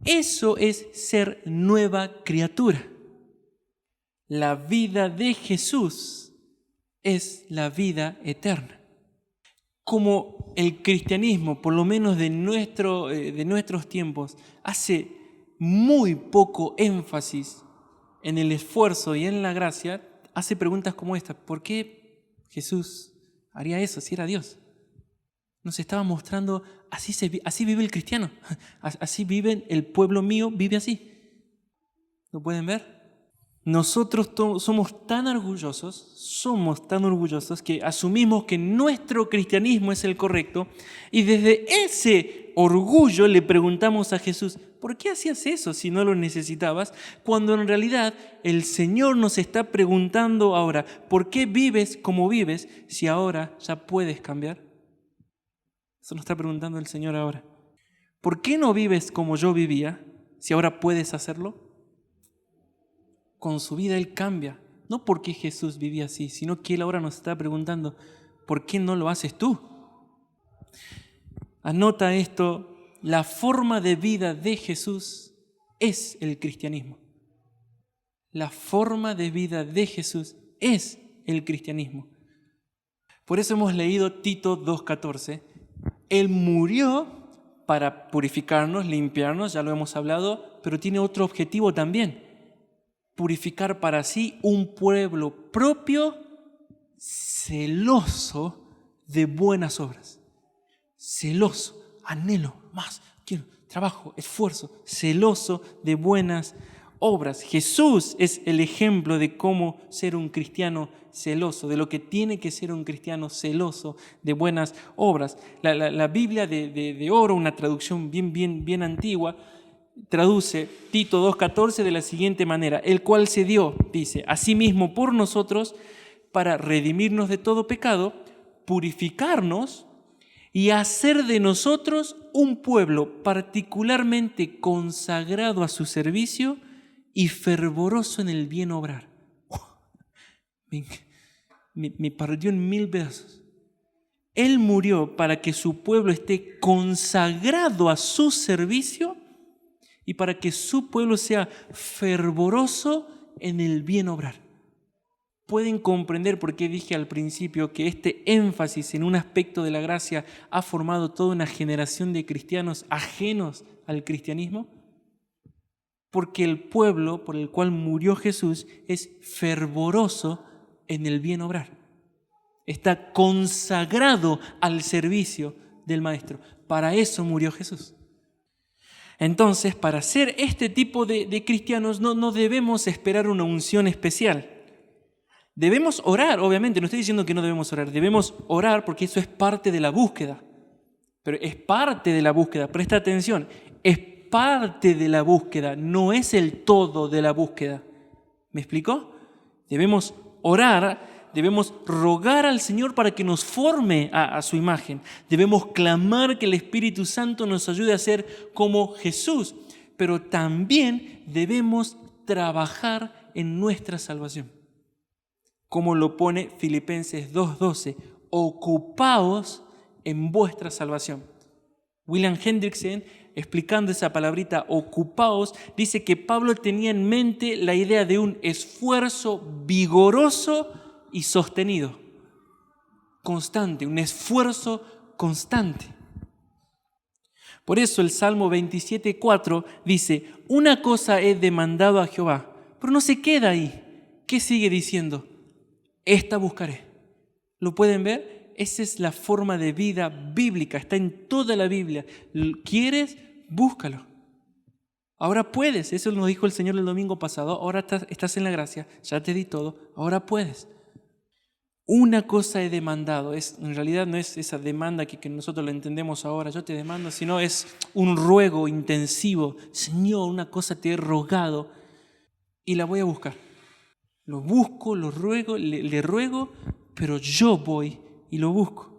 Eso es ser nueva criatura. La vida de Jesús es la vida eterna. Como el cristianismo, por lo menos de nuestros tiempos, hace muy poco énfasis en el esfuerzo y en la gracia, hace preguntas como esta: ¿por qué Jesús haría eso si era Dios? Nos estaba mostrando, así vive el cristiano, así vive el pueblo mío, vive así. ¿Lo pueden ver? Nosotros somos tan orgullosos que asumimos que nuestro cristianismo es el correcto, y desde ese orgullo le preguntamos a Jesús, ¿por qué hacías eso si no lo necesitabas? Cuando en realidad el Señor nos está preguntando ahora, ¿por qué vives como vives si ahora ya puedes cambiar? Eso nos está preguntando el Señor ahora. ¿Por qué no vives como yo vivía si ahora puedes hacerlo? Con su vida Él cambia. No porque Jesús vivía así, sino que Él ahora nos está preguntando, ¿por qué no lo haces tú? Anota esto: la forma de vida de Jesús es el cristianismo. La forma de vida de Jesús es el cristianismo. Por eso hemos leído Tito 2:14. Él murió para purificarnos, limpiarnos, ya lo hemos hablado, pero tiene otro objetivo también: purificar para sí un pueblo propio, celoso de buenas obras. Celoso, anhelo, más, quiero, trabajo, esfuerzo, celoso de buenas obras. Jesús es el ejemplo de cómo ser un cristiano celoso, de lo que tiene que ser un cristiano celoso de buenas obras. La Biblia de oro, una traducción bien antigua, traduce Tito 2:14 de la siguiente manera: el cual se dio, dice, a sí mismo por nosotros para redimirnos de todo pecado, purificarnos y hacer de nosotros un pueblo particularmente consagrado a su servicio y fervoroso en el bien obrar. Me partió en 1000 pedazos. Él murió para que su pueblo esté consagrado a su servicio y para que su pueblo sea fervoroso en el bien obrar. ¿Pueden comprender por qué dije al principio que este énfasis en un aspecto de la gracia ha formado toda una generación de cristianos ajenos al cristianismo? Porque el pueblo por el cual murió Jesús es fervoroso en el bien obrar. Está consagrado al servicio del Maestro. Para eso murió Jesús. Entonces, para ser este tipo de cristianos no debemos esperar una unción especial. Debemos orar, obviamente, no estoy diciendo que no debemos orar, debemos orar porque eso es parte de la búsqueda. Pero es parte de la búsqueda, presta atención, es parte de la búsqueda, no es el todo de la búsqueda. ¿Me explicó? Debemos orar, debemos rogar al Señor para que nos forme a su imagen. Debemos clamar que el Espíritu Santo nos ayude a ser como Jesús, pero también debemos trabajar en nuestra salvación. Como lo pone Filipenses 2:12, ocupaos en vuestra salvación. William Hendrickson, explicando esa palabrita ocupaos, dice que Pablo tenía en mente la idea de un esfuerzo vigoroso y sostenido, constante, un esfuerzo constante. Por eso el Salmo 27:4 dice, una cosa he demandado a Jehová, pero no se queda ahí. ¿Qué sigue diciendo? Esta buscaré. ¿Lo pueden ver? Esa es la forma de vida bíblica, está en toda la Biblia. ¿Quieres? Búscalo. Ahora puedes, eso nos dijo el Señor el domingo pasado, ahora estás en la gracia, ya te di todo, ahora puedes. Una cosa he demandado, en realidad no es esa demanda que nosotros lo entendemos ahora, yo te demando, sino es un ruego intensivo. Señor, una cosa te he rogado y la voy a buscar. Lo busco, lo ruego, le ruego, pero yo voy y lo busco.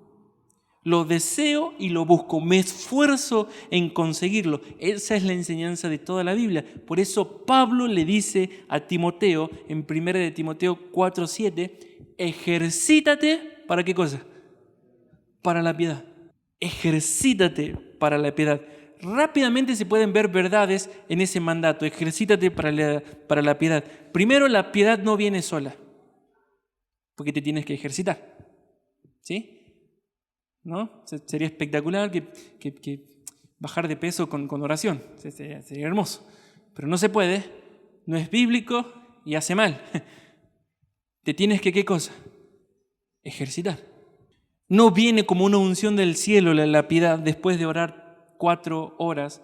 Lo deseo y lo busco, me esfuerzo en conseguirlo. Esa es la enseñanza de toda la Biblia. Por eso Pablo le dice a Timoteo, en 1 de Timoteo 4:7, ejercítate, ¿para qué cosa? Para la piedad. Ejercítate para la piedad. Rápidamente se pueden ver verdades en ese mandato, ejercítate para la piedad. Primero, la piedad no viene sola, porque te tienes que ejercitar, ¿sí? ¿No? Sería espectacular que bajar de peso con oración, sería hermoso, pero no se puede, no es bíblico y hace mal. Te tienes que, ¿qué cosa? Ejercitar. No viene como una unción del cielo la piedad después de orar 4 horas.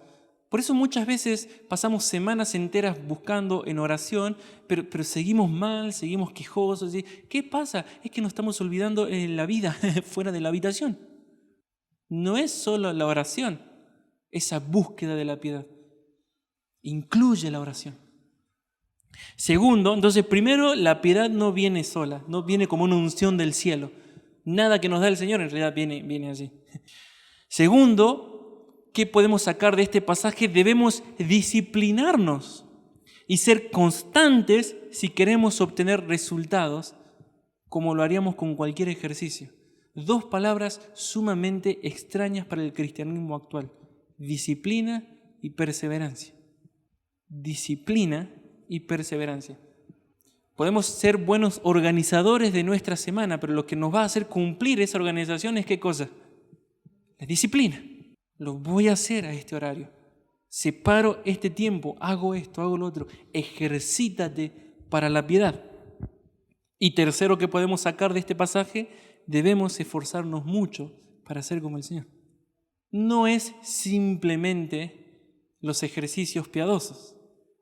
Por eso muchas veces pasamos semanas enteras buscando en oración, pero seguimos mal, seguimos quejosos. ¿Sí? ¿Qué pasa? Es que nos estamos olvidando en la vida fuera de la habitación. No es solo la oración, esa búsqueda de la piedad. Incluye la oración. Segundo, entonces primero, la piedad no viene sola, no viene como una unción del cielo. Nada que nos da el Señor en realidad viene allí. Segundo, ¿qué podemos sacar de este pasaje? Debemos disciplinarnos y ser constantes si queremos obtener resultados, como lo haríamos con cualquier ejercicio. 2 palabras sumamente extrañas para el cristianismo actual: disciplina y perseverancia. Disciplina y perseverancia. Podemos ser buenos organizadores de nuestra semana, pero lo que nos va a hacer cumplir esa organización es ¿qué cosa? La disciplina. Lo voy a hacer a este horario. Separo este tiempo, hago esto, hago lo otro. Ejercítate para la piedad. Y tercero que podemos sacar de este pasaje, debemos esforzarnos mucho para ser como el Señor. No es simplemente los ejercicios piadosos.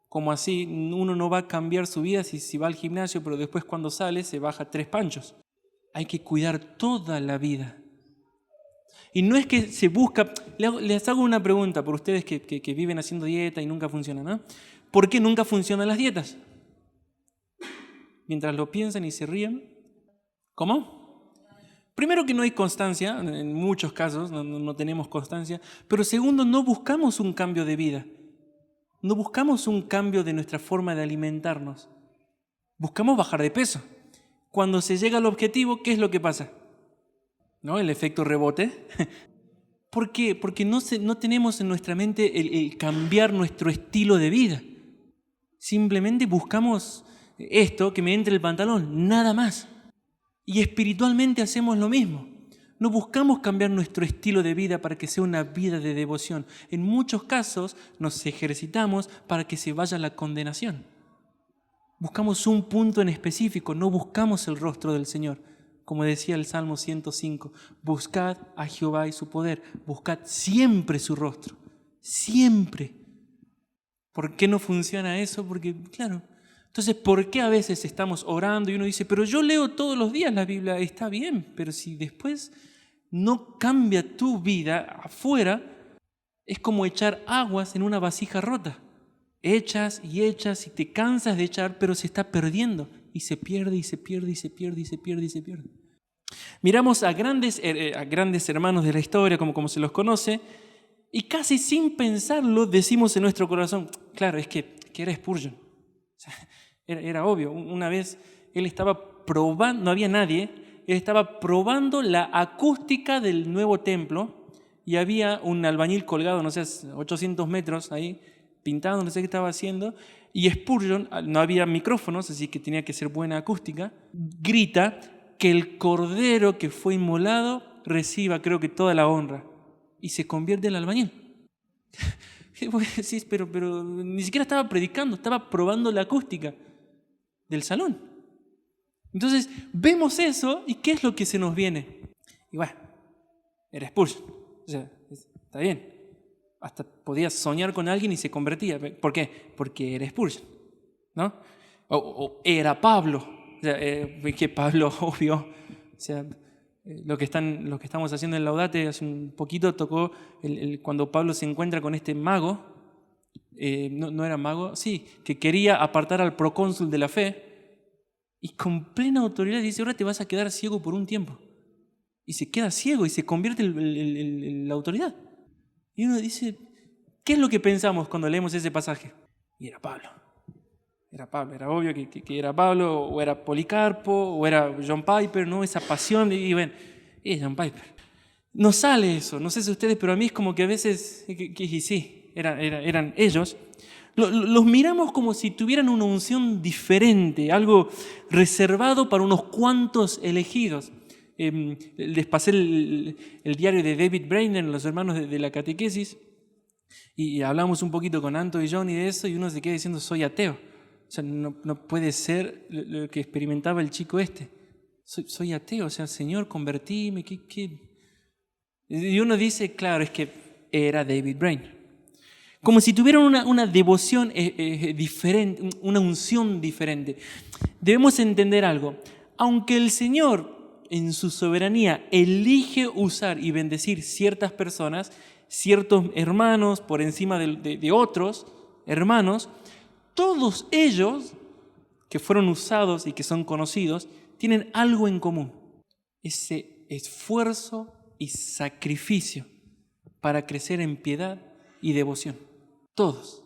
Como así, uno no va a cambiar su vida si va al gimnasio, pero después cuando sale se baja 3 panchos. Hay que cuidar toda la vida. Y no es que se busca... Les hago una pregunta por ustedes que viven haciendo dieta y nunca funciona, ¿no? ¿Por qué nunca funcionan las dietas? Mientras lo piensan y se ríen. ¿Cómo? Primero que no hay constancia, en muchos casos no tenemos constancia, pero segundo, no buscamos un cambio de vida. No buscamos un cambio de nuestra forma de alimentarnos. Buscamos bajar de peso. Cuando se llega al objetivo, ¿qué es lo que pasa? ¿No? El efecto rebote. ¿Por qué? Porque no tenemos en nuestra mente el cambiar nuestro estilo de vida. Simplemente buscamos esto, que me entre el pantalón, nada más. Y espiritualmente hacemos lo mismo. No buscamos cambiar nuestro estilo de vida para que sea una vida de devoción. En muchos casos nos ejercitamos para que se vaya la condenación. Buscamos un punto en específico, no buscamos el rostro del Señor. Como decía el Salmo 105, buscad a Jehová y su poder, buscad siempre su rostro, siempre. ¿Por qué no funciona eso? Porque, claro, entonces, ¿por qué a veces estamos orando y uno dice, pero yo leo todos los días la Biblia? Está bien, pero si después no cambia tu vida afuera, es como echar aguas en una vasija rota. Echas y te cansas de echar, pero se está perdiendo. Y se pierde, y se pierde, y se pierde, y se pierde, y se pierde. Miramos a grandes hermanos de la historia, como se los conoce, y casi sin pensarlo decimos en nuestro corazón, claro, es que era Spurgeon. O sea, era obvio. Una vez él estaba probando, no había nadie, él estaba probando la acústica del nuevo templo y había un albañil colgado, no sé, 800 metros ahí, pintando, no sé qué estaba haciendo, y Spurgeon, no había micrófonos, así que tenía que ser buena acústica, grita que el cordero que fue inmolado reciba, creo que toda la honra, y se convierte en el albañil. Sí, pero ni siquiera estaba predicando, estaba probando la acústica del salón. Entonces, vemos eso, ¿y qué es lo que se nos viene? Y bueno, era Spurgeon, o sea, está bien. Hasta podías soñar con alguien y se convertía. ¿Por qué? Porque era Spurgeon, ¿no? O era Pablo. O sea, que Pablo, obvio. O sea, lo que estamos haciendo en Laudate hace un poquito tocó cuando Pablo se encuentra con este mago. No era mago, sí, que quería apartar al procónsul de la fe. Y con plena autoridad dice, ahora te vas a quedar ciego por un tiempo. Y se queda ciego y se convierte en la autoridad. Y uno dice, ¿qué es lo que pensamos cuando leemos ese pasaje? Y era Pablo. Era obvio que era Pablo, o era Policarpo, o era John Piper, ¿no? Esa pasión, y bueno, es John Piper. No sale eso, no sé si ustedes, pero a mí es como que a veces, y sí, eran ellos. Los miramos como si tuvieran una unción diferente, algo reservado para unos cuantos elegidos. Les pasé el diario de David Brainerd, los hermanos de la catequesis, y hablamos un poquito con Anto y Johnny de eso, y uno se queda diciendo, soy ateo. O sea, no puede ser lo que experimentaba el chico este. Soy ateo, o sea, Señor, convertíme, ¿qué? Y uno dice, claro, es que era David Brainerd. Como si tuvieran una devoción diferente, una unción diferente. Debemos entender algo. Aunque el Señor en su soberanía elige usar y bendecir ciertas personas, ciertos hermanos por encima de otros hermanos, todos ellos que fueron usados y que son conocidos tienen algo en común: ese esfuerzo y sacrificio para crecer en piedad y devoción. Todos.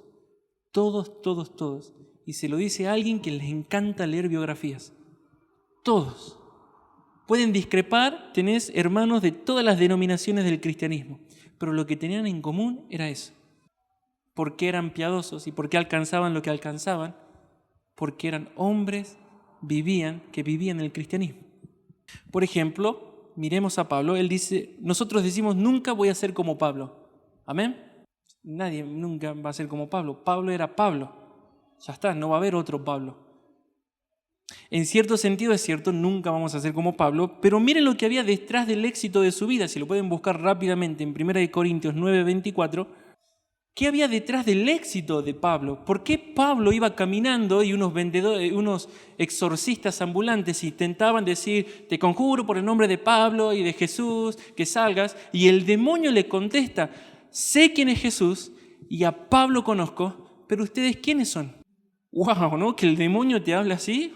Y se lo dice a alguien que les encanta leer biografías. Todos. Pueden discrepar, tenés hermanos de todas las denominaciones del cristianismo, pero lo que tenían en común era eso. ¿Por qué eran piadosos y por qué alcanzaban lo que alcanzaban? Porque eran hombres vivían el cristianismo. Por ejemplo, miremos a Pablo. Él dice, nosotros decimos, nunca voy a ser como Pablo. ¿Amén? Nadie nunca va a ser como Pablo. Pablo era Pablo. Ya está, no va a haber otro Pablo. En cierto sentido es cierto, nunca vamos a ser como Pablo, pero miren lo que había detrás del éxito de su vida. Si lo pueden buscar rápidamente en 1 Corintios 9:24, ¿qué había detrás del éxito de Pablo? ¿Por qué Pablo iba caminando y unos exorcistas ambulantes intentaban decir, te conjuro por el nombre de Pablo y de Jesús que salgas? Y el demonio le contesta, sé quién es Jesús y a Pablo conozco, pero ¿ustedes quiénes son? ¡Wow! ¿No? Que el demonio te hable así.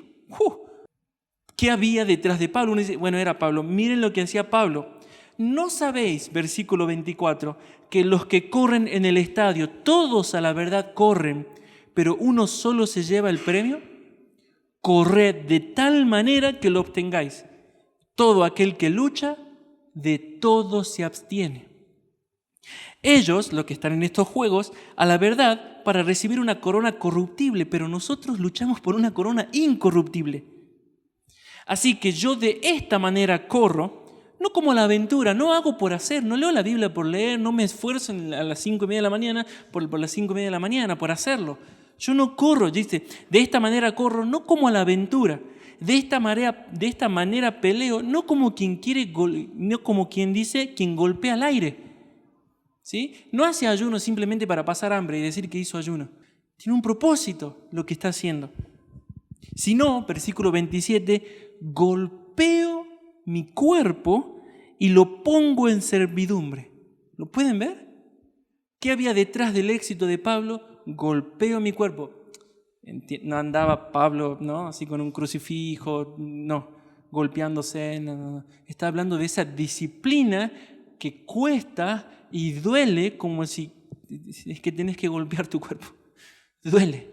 ¿Qué había detrás de Pablo? Uno dice, bueno, era Pablo. Miren lo que hacía Pablo. ¿No sabéis, versículo 24, que los que corren en el estadio, todos a la verdad corren, pero uno solo se lleva el premio? Corred de tal manera que lo obtengáis. Todo aquel que lucha, de todo se abstiene. Ellos, los que están en estos juegos, a la verdad, para recibir una corona corruptible, pero nosotros luchamos por una corona incorruptible. Así que yo de esta manera corro, no como la aventura, no hago por hacer, no leo la Biblia por leer, no me esfuerzo a las 5:30 de la mañana, por las 5:30 de la mañana, por hacerlo. Yo no corro, dice, de esta manera corro, no como a la aventura, de esta manera peleo, no como quien dice, quien golpea al aire. ¿Sí? No hace ayuno simplemente para pasar hambre y decir que hizo ayuno. Tiene un propósito lo que está haciendo. Si no, versículo 27, golpeo mi cuerpo y lo pongo en servidumbre. ¿Lo pueden ver? ¿Qué había detrás del éxito de Pablo? Golpeo mi cuerpo. No andaba Pablo, ¿no? Así con un crucifijo, no, golpeándose. No. Está hablando de esa disciplina que cuesta y duele, como si es que tenés que golpear tu cuerpo. Duele,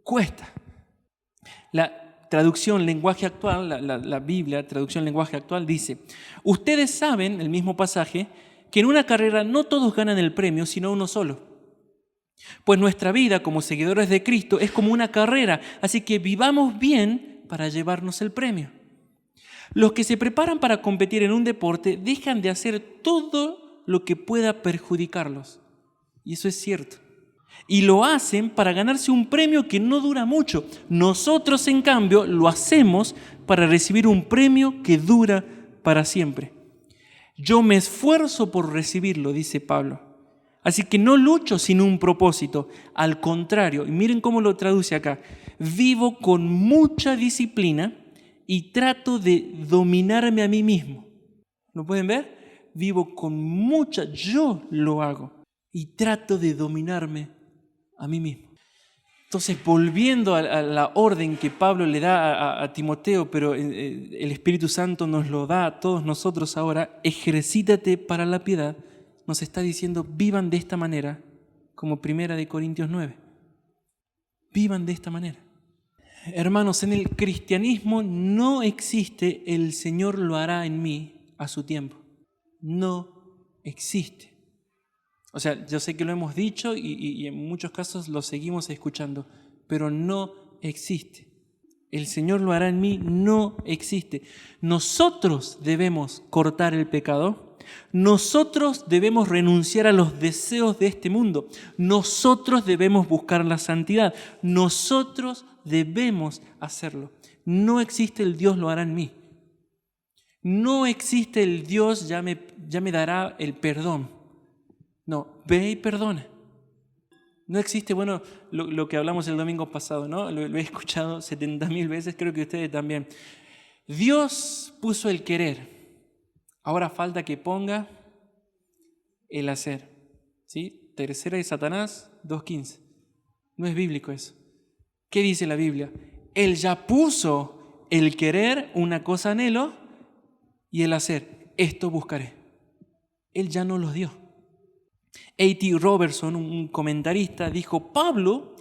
cuesta. La traducción lenguaje actual, la Biblia, traducción lenguaje actual, dice, ustedes saben, el mismo pasaje, que en una carrera no todos ganan el premio, sino uno solo. Pues nuestra vida como seguidores de Cristo es como una carrera, así que vivamos bien para llevarnos el premio. Los que se preparan para competir en un deporte dejan de hacer todo lo que pueda perjudicarlos. Y eso es cierto. Y lo hacen para ganarse un premio que no dura mucho. Nosotros, en cambio, lo hacemos para recibir un premio que dura para siempre. Yo me esfuerzo por recibirlo, dice Pablo. Así que no lucho sin un propósito. Al contrario, y miren cómo lo traduce acá. Vivo con mucha disciplina y trato de dominarme a mí mismo. ¿Lo pueden ver? Vivo con yo lo hago y trato de dominarme a mí mismo. Entonces, volviendo a la orden que Pablo le da a Timoteo, pero el Espíritu Santo nos lo da a todos nosotros ahora, ejercítate para la piedad, nos está diciendo, vivan de esta manera, como 1 Corintios 9. Vivan de esta manera. Hermanos, en el cristianismo no existe el Señor lo hará en mí a su tiempo. No existe. O sea, yo sé que lo hemos dicho y en muchos casos lo seguimos escuchando, pero no existe. El Señor lo hará en mí, no existe. Nosotros debemos cortar el pecado, nosotros debemos renunciar a los deseos de este mundo, nosotros debemos buscar la santidad, nosotros debemos hacerlo. No existe el Dios lo hará en mí. No existe el Dios ya me dará el perdón. No, ve y perdona. No existe, bueno, lo que hablamos el domingo pasado, ¿no? Lo he escuchado 70.000 veces, creo que ustedes también. Dios puso el querer. Ahora falta que ponga el hacer. ¿Sí? Tercera de Satanás 2:15. No es bíblico eso. ¿Qué dice la Biblia? Él ya puso el querer, una cosa anhelo, y el hacer, esto buscaré. Él ya nos los dio. A.T. Robertson, un comentarista, dijo, Pablo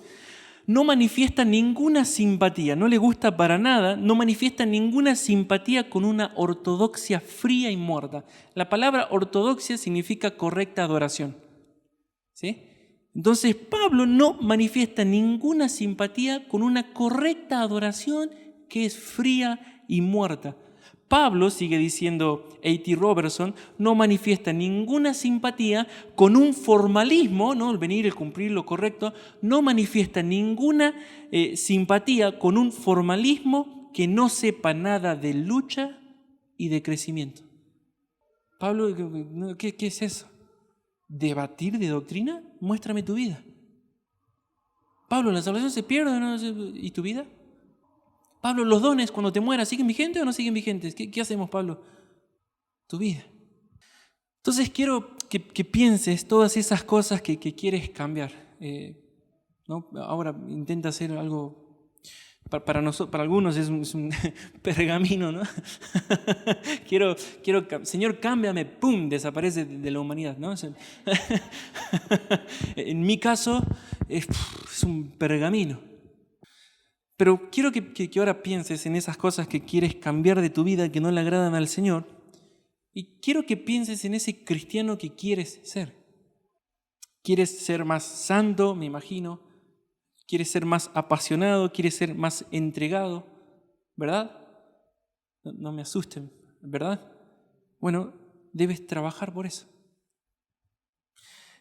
no manifiesta ninguna simpatía, no le gusta para nada, no manifiesta ninguna simpatía con una ortodoxia fría y muerta. La palabra ortodoxia significa correcta adoración. ¿Sí? Entonces Pablo no manifiesta ninguna simpatía con una correcta adoración que es fría y muerta. Pablo, sigue diciendo A.T. Robertson, no manifiesta ninguna simpatía con un formalismo, ¿no? El venir, el cumplir lo correcto, no manifiesta ninguna simpatía con un formalismo que no sepa nada de lucha y de crecimiento. Pablo, ¿qué es eso? ¿Debatir de doctrina? Muéstrame tu vida. Pablo, ¿la salvación se pierde no? ¿Y tu vida? Pablo, ¿los dones cuando te mueras siguen vigentes o no siguen vigentes? ¿Qué hacemos, Pablo? Tu vida. Entonces quiero que pienses todas esas cosas que quieres cambiar. ¿No? Ahora intenta hacer algo. Para algunos es un pergamino, ¿no? quiero, Señor, cámbiame, ¡pum!, desaparece de la humanidad, ¿no? En mi caso es un pergamino. Pero quiero que ahora pienses en esas cosas que quieres cambiar de tu vida, que no le agradan al Señor, y quiero que pienses en ese cristiano que quieres ser. ¿Quieres ser más santo, me imagino? ¿Quieres ser más apasionado? ¿Quieres ser más entregado? ¿Verdad? No me asusten, ¿verdad? Bueno, debes trabajar por eso.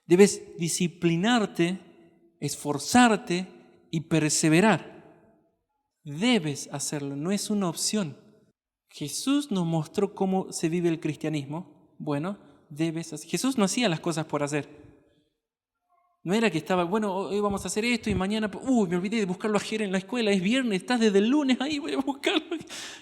Debes disciplinarte, esforzarte y perseverar. Debes hacerlo, no es una opción. Jesús nos mostró cómo se vive el cristianismo. Bueno, debes hacer. Jesús no hacía las cosas por hacer. No era que estaba, bueno, hoy vamos a hacer esto y mañana, me olvidé de buscarlo a Jere en la escuela, es viernes, estás desde el lunes ahí, voy a buscarlo.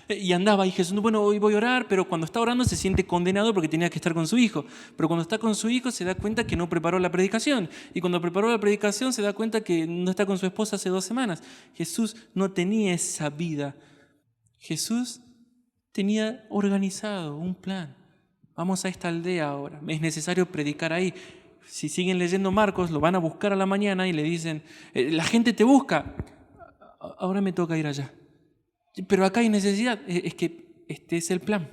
Y andaba y Jesús, bueno, hoy voy a orar, pero cuando está orando se siente condenado porque tenía que estar con su hijo. Pero cuando está con su hijo se da cuenta que no preparó la predicación. Y cuando preparó la predicación se da cuenta que no está con su esposa hace 2 semanas. Jesús no tenía esa vida. Jesús tenía organizado un plan. Vamos a esta aldea ahora, es necesario predicar ahí. Si siguen leyendo Marcos, lo van a buscar a la mañana y le dicen, la gente te busca, ahora me toca ir allá. Pero acá hay necesidad, es que este es el plan.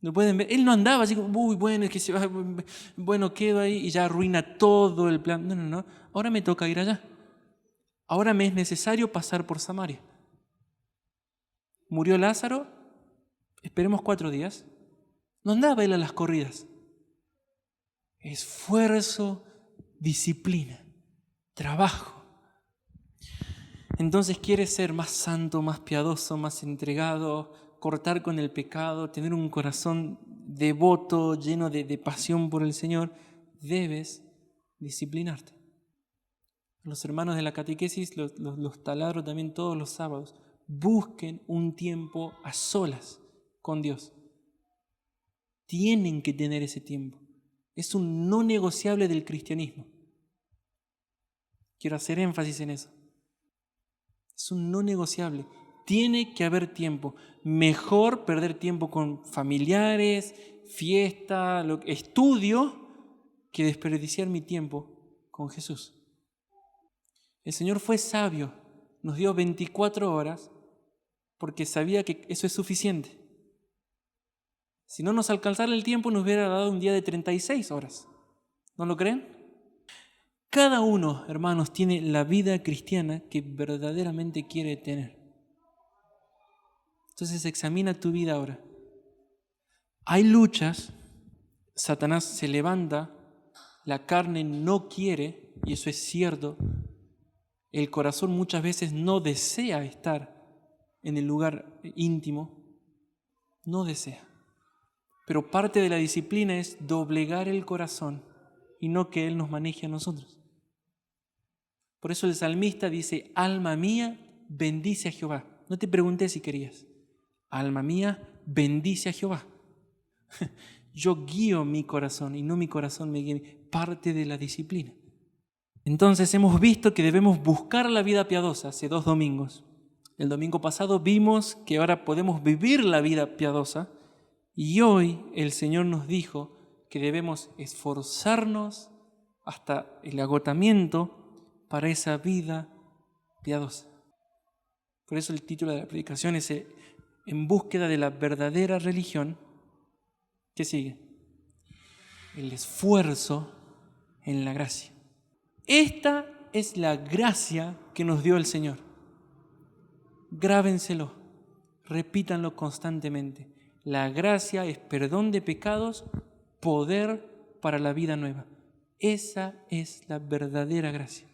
¿Lo pueden ver? Él no andaba así como, bueno, es que se va, bueno, quedo ahí y ya arruina todo el plan. No, ahora me toca ir allá. Ahora me es necesario pasar por Samaria. Murió Lázaro, esperemos 4 días. No andaba él a las corridas. Esfuerzo, disciplina, trabajo. Entonces quieres ser más santo, más piadoso, más entregado, cortar con el pecado, tener un corazón devoto, lleno de pasión por el Señor, debes disciplinarte. Los hermanos de la catequesis los taladro también todos los sábados. Busquen un tiempo a solas con Dios. Tienen que tener ese tiempo. Es un no negociable del cristianismo. Quiero hacer énfasis en eso. Es un no negociable. Tiene que haber tiempo. Mejor perder tiempo con familiares, fiesta, estudio, que desperdiciar mi tiempo con Jesús. El Señor fue sabio. Nos dio 24 horas porque sabía que eso es suficiente. Si no nos alcanzara el tiempo, nos hubiera dado un día de 36 horas. ¿No lo creen? Cada uno, hermanos, tiene la vida cristiana que verdaderamente quiere tener. Entonces examina tu vida ahora. Hay luchas, Satanás se levanta, la carne no quiere, y eso es cierto. El corazón muchas veces no desea estar en el lugar íntimo, no desea. Pero parte de la disciplina es doblegar el corazón y no que Él nos maneje a nosotros. Por eso el salmista dice, alma mía, bendice a Jehová. No te pregunté si querías. Alma mía, bendice a Jehová. Yo guío mi corazón y no mi corazón me guíe. Parte de la disciplina. Entonces hemos visto que debemos buscar la vida piadosa hace 2 domingos. El domingo pasado vimos que ahora podemos vivir la vida piadosa. Y hoy el Señor nos dijo que debemos esforzarnos hasta el agotamiento para esa vida piadosa. Por eso el título de la predicación es En búsqueda de la verdadera religión. ¿Qué sigue? El esfuerzo en la gracia. Esta es la gracia que nos dio el Señor. Grábenselo, repítanlo constantemente. La gracia es perdón de pecados, poder para la vida nueva. Esa es la verdadera gracia.